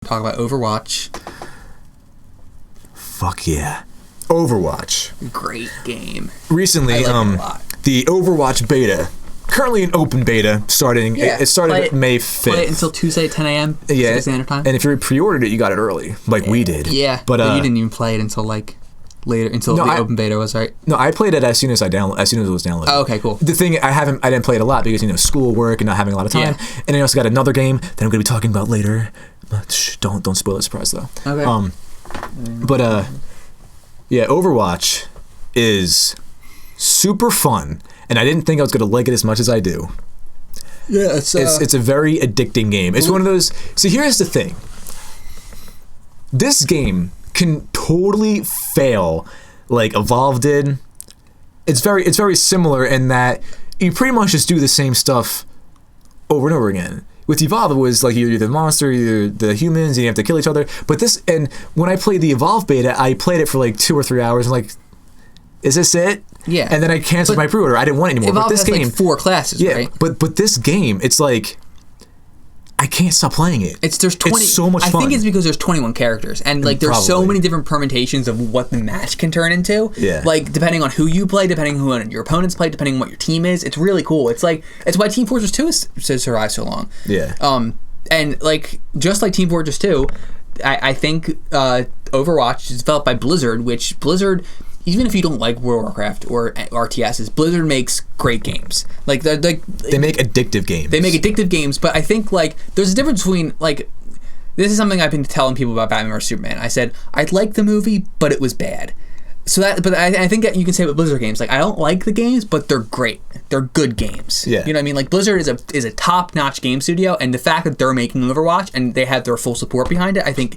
Talk about Overwatch. Fuck yeah. Overwatch. Great game. Recently, I like it a lot. the Overwatch beta, currently in open beta, starting. Yeah, it started May 5th. Play it until Tuesday at 10 a.m. Yeah, Standard Time. and if you pre-ordered it, you got it early, like we did. Yeah, but you didn't even play it until like later, until the open beta was, right? No, I played it as soon as it was downloaded. Oh, okay, cool. The thing I didn't play it a lot because school, work, and not having a lot of time. Yeah. And I also got another game that I'm going to be talking about later. But shh, don't spoil the surprise though. Okay. Yeah, Overwatch is super fun, and I didn't think I was going to like it as much as I do. Yeah, It's a very addicting game. It's one of those. So here's the thing. This game can totally fail, like Evolve did. It's very similar in that you pretty much just do the same stuff over and over again. With Evolve, it was like you're the monster, you're the humans, and you have to kill each other. But this, and when I played the Evolve beta, I played it for like 2 or 3 hours. And like, is this it? Yeah. And then I canceled my pre-order. I didn't want it anymore. Evolve but this has game, like 4 classes, yeah, right? But this game, it's like I can't stop playing it. There's 20. It's so much fun. I think it's because there's 21 characters, and like there's so Probably. many different permutations of what the match can turn into. Yeah. Like depending on who you play, depending on who your opponents play, depending on what your team is. It's really cool. It's why Team Fortress 2 has survived so long. Yeah. And like just like Team Fortress 2, I think Overwatch is developed by Blizzard, which Blizzard, even if you don't like World of Warcraft or RTSs, Blizzard makes great games. Like they make addictive games. They make addictive games, but I think like there's a difference between like this is something I've been telling people about Batman vs Superman. I said I liked the movie, but it was bad. So but I think that you can say with Blizzard games, like I don't like the games, but they're great. They're good games. Yeah. You know what I mean? Like Blizzard is a top-notch game studio, and the fact that they're making Overwatch and they have their full support behind it, I think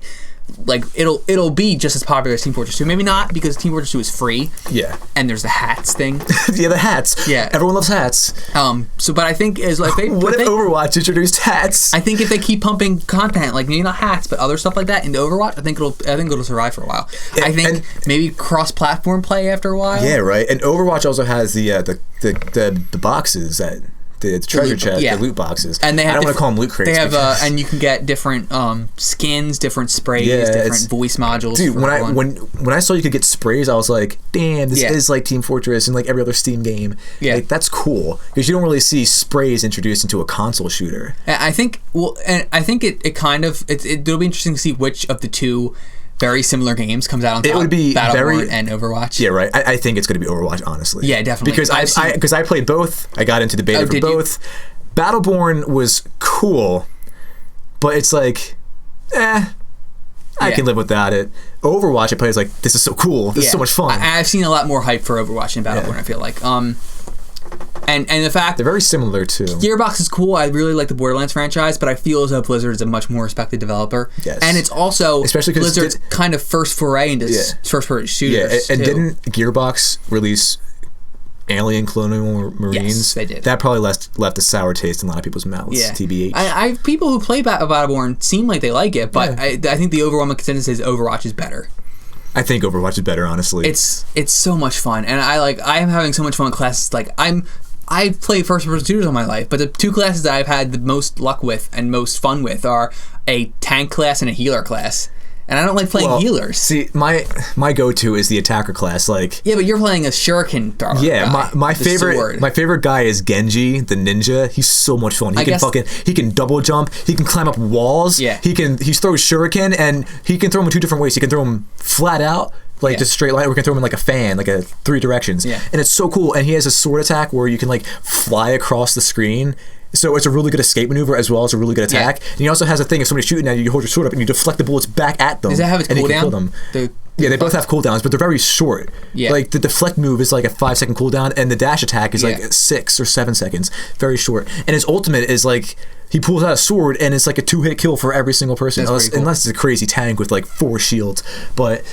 like it'll be just as popular as Team Fortress 2. Maybe not because Team Fortress 2 is free. Yeah. And there's the hats thing. Yeah, the hats. Yeah. Everyone loves hats. But I think is like what if Overwatch introduced hats? I think if they keep pumping content, like maybe not hats, but other stuff like that into Overwatch, I think it'll survive for a while. I think maybe cross-platform play after a while. Yeah, right. And Overwatch also has the boxes that the treasure chest, the loot boxes. And they have I don't want to call them loot crates. They have and you can get different skins, different sprays, different voice modules. Dude, when I saw you could get sprays, I was like, damn, this is like Team Fortress and like every other Steam game. Yeah, like, that's cool because you don't really see sprays introduced into a console shooter. I think it'll be interesting to see which of the two very similar games comes out on top. It would be Battleborn and Overwatch. Yeah, right. I think it's going to be Overwatch, honestly. Yeah, definitely. Because I played both. I got into the beta for both. Battleborn was cool, but it's like, I can live without it. Overwatch, I play is like, this is so cool. This is so much fun. I've seen a lot more hype for Overwatch than Battleborn. I feel like. And the fact they're very similar too. Gearbox is cool. I really like the Borderlands franchise, but I feel as though Blizzard is a much more respected developer. Yes, and it's also especially Blizzard's kind of first foray into first-person shooters. Yeah, and didn't Gearbox release Alien Colonial Marines? Yes, they did. That probably left a sour taste in a lot of people's mouths. Yeah. TBH. People who play Battleborn seem like they like it, but I think the overwhelming consensus is Overwatch is better. I think Overwatch is better, honestly. It's so much fun, and I am having so much fun with classes. Like I've played first-person shooters all my life, but the two classes that I've had the most luck with and most fun with are a tank class and a healer class. And I don't like playing healers. See, my go-to is the attacker class. Like, yeah, but you're playing a shuriken thrower. Yeah, my favorite guy is Genji, the ninja. He's so much fun. He can double jump. He can climb up walls. Yeah. He throws shuriken, and he can throw them in 2 different ways. He can throw them flat out, like just straight line, or we can throw him in like a fan, like 3 directions. Yeah. And it's so cool. And he has a sword attack where you can like fly across the screen. So it's a really good escape maneuver as well as a really good attack. Yeah. And he also has a thing, if somebody's shooting at you, you hold your sword up and you deflect the bullets back at them. Does that have its cooldown? Kill them. They both have cooldowns, but they're very short. Yeah. Like the deflect move is like a 5-second cooldown, and the dash attack is like 6 or 7 seconds. Very short. And his ultimate is like he pulls out a sword and it's like a 2-hit kill for every single person, unless it's a crazy tank with like 4 shields. But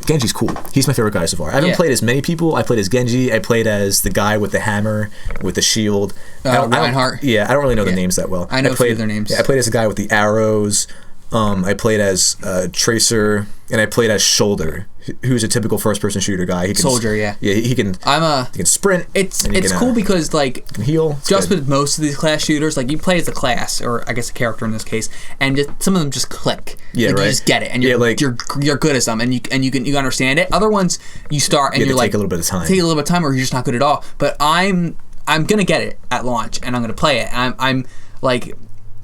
Genji's cool. He's my favorite guy so far. I haven't played as many people. I played as Genji. I played as the guy with the hammer, with the shield. Reinhardt. I don't really know the names that well. I know a few of their names. Yeah, I played as the guy with the arrows. I played as Tracer, and I played as Shoulder, who's a typical first-person shooter guy. He can, Soldier, yeah. Yeah, he can. He can sprint. It's cool because like can heal. It's just good. with most of these class shooters, like you play as a class, or I guess a character in this case, and just, some of them just click. Yeah, like, right. You just get it, and you're good at some, and you can understand it. Other ones you start and you're like take a little bit of time. Take a little bit of time, or you're just not good at all. But I'm gonna get it at launch, and I'm gonna play it. I'm like,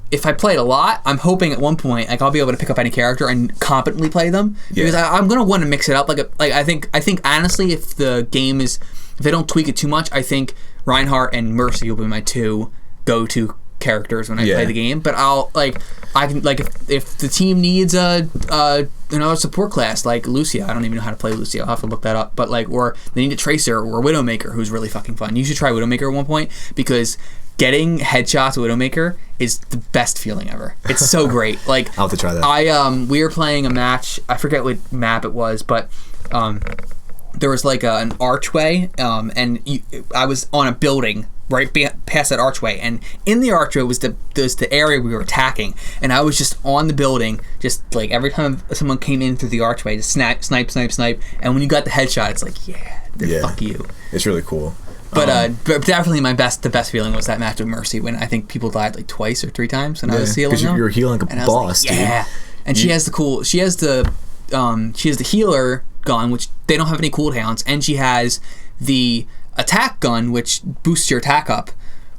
if I play it a lot, I'm hoping at one point like I'll be able to pick up any character and competently play them, because I'm gonna want to mix it up. Like I think honestly, if they don't tweak it too much, I think Reinhardt and Mercy will be my two go-to characters when I play the game. But if the team needs another support class like Lucia, I don't even know how to play Lucia. I'll have to look that up. But or they need a Tracer or a Widowmaker who's really fucking fun. You should try Widowmaker at one point, because getting headshots with Widowmaker is the best feeling ever. It's so great. Like, I'll have to try that. We were playing a match. I forget what map it was, but there was like an archway, and I was on a building right past that archway, and in the archway was the area we were attacking, and I was just on the building, just like every time someone came in through the archway, just snipe, and when you got the headshot, it's like fuck you. It's really cool. But definitely the best feeling was that match with Mercy, when I think people died like twice or three times when I was healing them. You were healing like a boss, dude. Yeah. And she has the healer gun, which they don't have any cooldowns, and she has the attack gun, which boosts your attack up,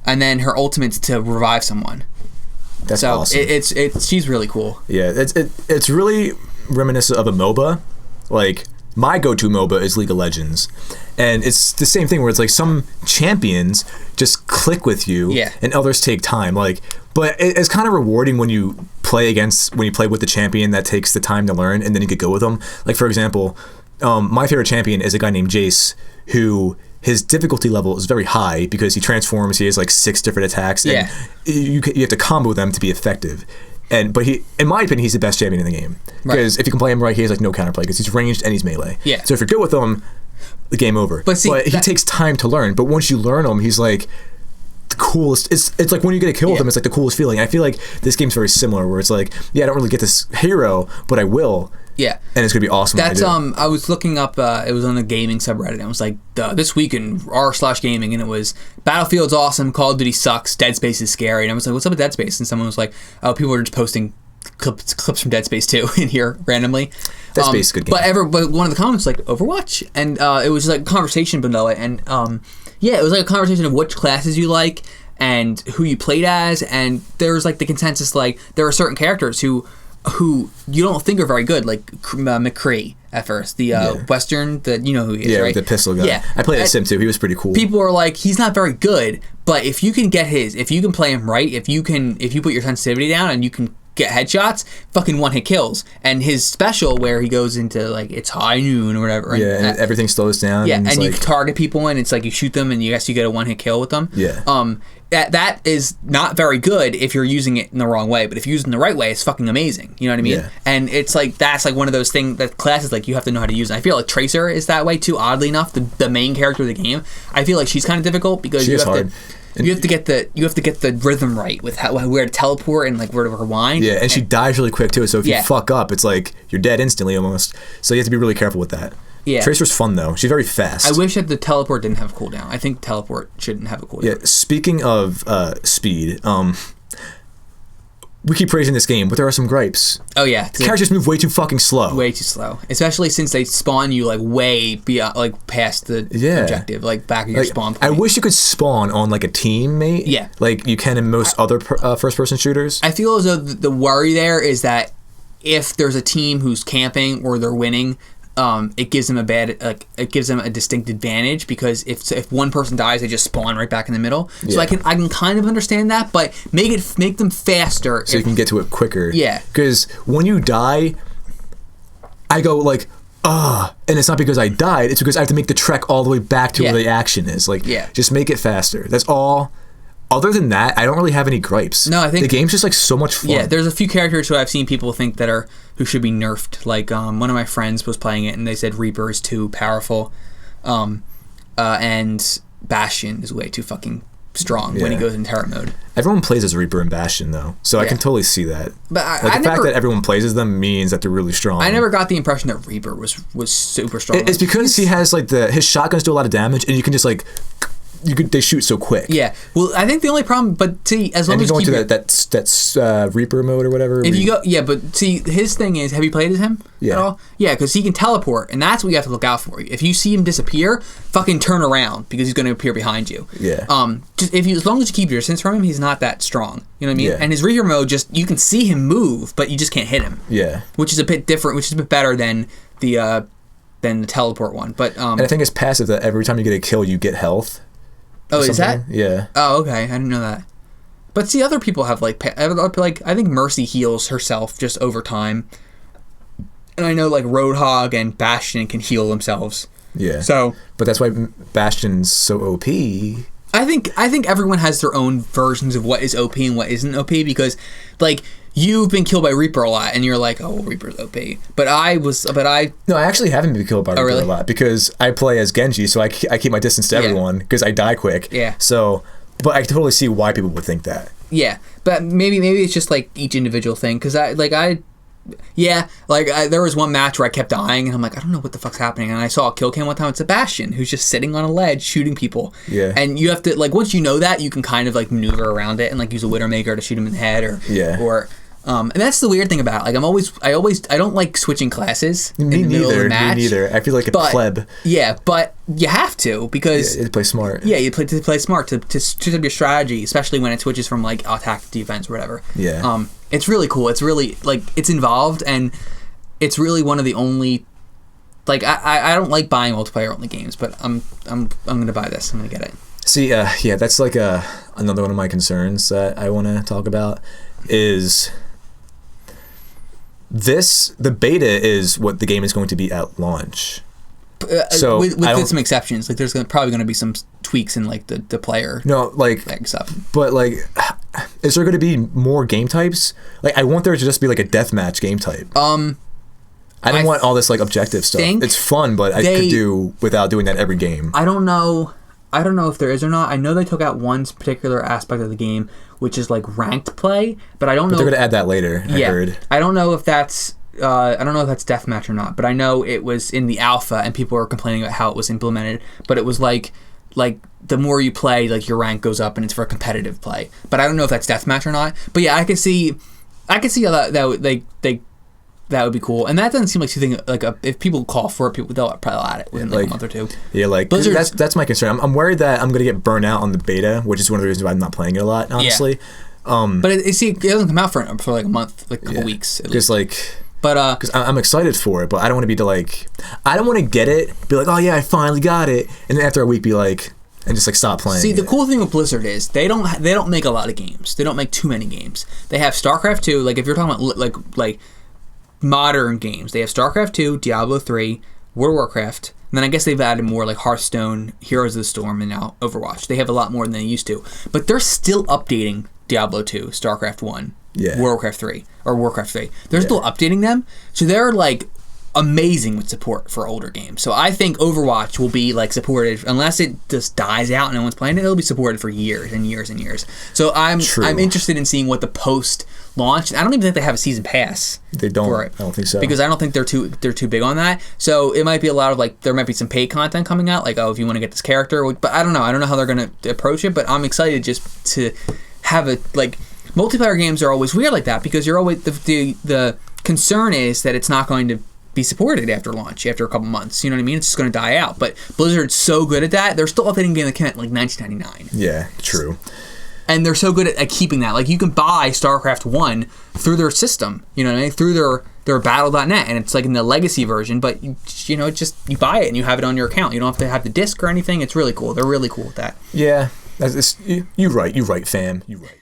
and then her ultimate's to revive someone. That's awesome. She's really cool. Yeah, it's really reminiscent of a MOBA. Like, my go-to MOBA is League of Legends, and it's the same thing where it's like some champions just click with you, and others take time. Like, but it's kind of rewarding when you play with the champion that takes the time to learn, and then you could go with them. Like, for example, my favorite champion is a guy named Jace, who his difficulty level is very high because he transforms. He has like 6 different attacks, and you have to combo them to be effective. But he, in my opinion, he's the best champion in the game, because if you can play him right, he has like no counterplay because he's ranged and he's melee. Yeah. So if you're good with him, the game over. But he takes time to learn. But once you learn him, he's like the coolest. It's like when you get a kill with him, it's like the coolest feeling. I feel like this game's very similar, where it's like, I don't really get this hero, but I will. Yeah, and it's gonna be awesome. That's I was looking up. It was on the gaming subreddit. And it was like this week in r/gaming, and it was Battlefield's awesome, Call of Duty sucks, Dead Space is scary. And I was like, what's up with Dead Space? And someone was like, oh, people are just posting clips from Dead Space 2 in here randomly. Dead Space is a good game. But one of the comments was like Overwatch, and it was like a conversation below it, and it was like a conversation of which classes you like and who you played as, and there was like the consensus, like there are certain characters who you don't think are very good, like McCree at first, the Western, you know who he is, right? The pistol guy. Yeah, I played as Sim too. He was pretty cool. People are like, he's not very good, but if you can play him right, if you put your sensitivity down and you can get headshots, fucking one-hit kills. And his special, where he goes into like it's high noon or whatever, and everything slows down. Yeah, and you target people, and it's like you shoot them, and you get a one-hit kill with them. Yeah. That is not very good if you're using it in the wrong way, but if you're using it the right way, it's fucking amazing. You know what I mean? Yeah. And it's like that's like one of those things that classes like you have to know how to use. And I feel like Tracer is that way too. Oddly enough, the main character of the game, I feel like she's kind of difficult because you have to get the rhythm right with where to teleport and like where to rewind. Yeah, and she dies really quick too. So if you fuck up, it's like you're dead instantly almost. So you have to be really careful with that. Yeah. Tracer's fun though. She's very fast. I wish that the teleport didn't have a cooldown. I think teleport shouldn't have a cooldown. Yeah. Speaking of speed, we keep praising this game, but there are some gripes. Oh yeah, the characters move way too fucking slow. Way too slow, especially since they spawn you like way beyond, like past the objective, like back of your spawn point. I wish you could spawn on like a teammate. Yeah. Like you can in most other first-person shooters. I feel as though the worry there is that if there's a team who's camping or they're winning, it gives them a distinct advantage, because if one person dies, they just spawn right back in the middle. So I can kind of understand that, but make them faster so you can get to it quicker. Yeah, because when you die, I go like, and it's not because I died; it's because I have to make the trek all the way back to where the action is. Like, just make it faster. That's all. Other than that, I don't really have any gripes. No, I think the game's just like so much fun. Yeah, there's a few characters who I've seen people think who should be nerfed. Like one of my friends was playing it, and they said Reaper is too powerful, and Bastion is way too fucking strong when he goes in turret mode. Everyone plays as Reaper and Bastion though, so I can totally see that. But the fact that everyone plays as them means that they're really strong. I never got the impression that Reaper was super strong. It's because he has like his shotguns do a lot of damage, and you can just like. They shoot so quick. Yeah. Well, I think the only problem, but see, as long as you go into that Reaper mode or whatever. If you go, yeah, but see, his thing is, have you played as him at all? Yeah, because he can teleport, and that's what you have to look out for. If you see him disappear, fucking turn around because he's going to appear behind you. Yeah. Just as long as you keep your distance from him, he's not that strong. You know what I mean? Yeah. And his Reaper mode, you can see him move, but you just can't hit him. Yeah. Which is a bit different. Which is a bit better than the teleport one. But and I think it's passive that every time you get a kill, you get health. Oh, is that? Yeah. Oh, okay. I didn't know that. But see, other people have like I think Mercy heals herself just over time, and I know like Roadhog and Bastion can heal themselves. Yeah. So, but that's why Bastion's so OP. I think everyone has their own versions of what is OP and what isn't OP because, like, you've been killed by Reaper a lot, and you're like, oh, well, Reaper's OP. No, I actually haven't been killed by Reaper a lot because I play as Genji, so I keep my distance to everyone because I die quick. Yeah. So, but I totally see why people would think that. Yeah, but maybe it's just like each individual thing because there was one match where I kept dying, and I'm like, I don't know what the fuck's happening. And I saw a kill cam one time. It's Sebastian who's just sitting on a ledge shooting people. Yeah. And you have to once you know that, you can kind of like maneuver around it and like use a Widowmaker to shoot him in the head and that's the weird thing about it. Like I don't like switching classes in the middle of the match. Me neither. I feel like a pleb. Yeah, but you have to because you play smart. Yeah, you play smart to switch up your strategy, especially when it switches from like attack to defense or whatever. Yeah. It's really cool. It's really like it's involved, and it's really one of the only. Like I don't like buying multiplayer only games, but I'm gonna buy this. I'm gonna get it. See, that's like another one of my concerns that I want to talk about is. The beta is what the game is going to be at launch. So with some exceptions, like there's probably going to be some tweaks in like the player. No, like stuff. But like, is there going to be more game types? Like, I want there to just be like a deathmatch game type. I don't want all this like objective stuff. It's fun, but I could do without doing that every game. I don't know if there is or not. I know they took out one particular aspect of the game, which is like ranked play, but I don't know. They're going to add that later. I heard. I don't know if that's deathmatch or not, but I know it was in the alpha, and people were complaining about how it was implemented. But it was like the more you play, like your rank goes up, and it's for competitive play. But I don't know if that's deathmatch or not. But yeah, I can see how that would be cool, and that doesn't seem like something like if people call for it, they'll probably add it within like a month or two. Yeah, like that's my concern. I'm worried that I'm gonna get burnt out on the beta, which is one of the reasons why I'm not playing it a lot, honestly. Yeah. But it doesn't come out for like a month, like a couple weeks. Because because I'm excited for it, but I don't want to I don't want to get it, be like, oh yeah, I finally got it, and then after a week be like. And just like stop playing. See, the cool thing with Blizzard is they don't make a lot of games. They don't make too many games. They have StarCraft 2. Like if you're talking about like modern games, they have StarCraft 2, Diablo 3, World of Warcraft, and then I guess they've added more like Hearthstone, Heroes of the Storm, and now Overwatch. They have a lot more than they used to, but they're still updating Diablo 2, StarCraft 1, World of Warcraft 3, or Warcraft 3. They're still updating them, so they're like amazing with support for older games. So I think Overwatch will be like supported unless it just dies out and no one's playing it. It'll be supported for years and years and years. So I'm interested in seeing what the post launch. I don't even think they have a season pass. They don't. For it, I don't think so because I don't think they're too big on that. So it might be a lot of like there might be some paid content coming out. Like if you want to get this character, but I don't know. I don't know how they're going to approach it. But I'm excited just to have it like multiplayer games are always weird like that because you're always the concern is that it's not going to be supported after launch after a couple months. You know what I mean? It's just going to die out. But Blizzard's so good at that. They're still updating game that came out in like 1999. Yeah, true. And they're so good at keeping that. Like you can buy StarCraft 1 through their system. You know what I mean? Through their Battle.net, and it's like in the legacy version. But you buy it and you have it on your account. You don't have to have the disc or anything. It's really cool. They're really cool with that. Yeah, you're right. You're right, fam. You're right.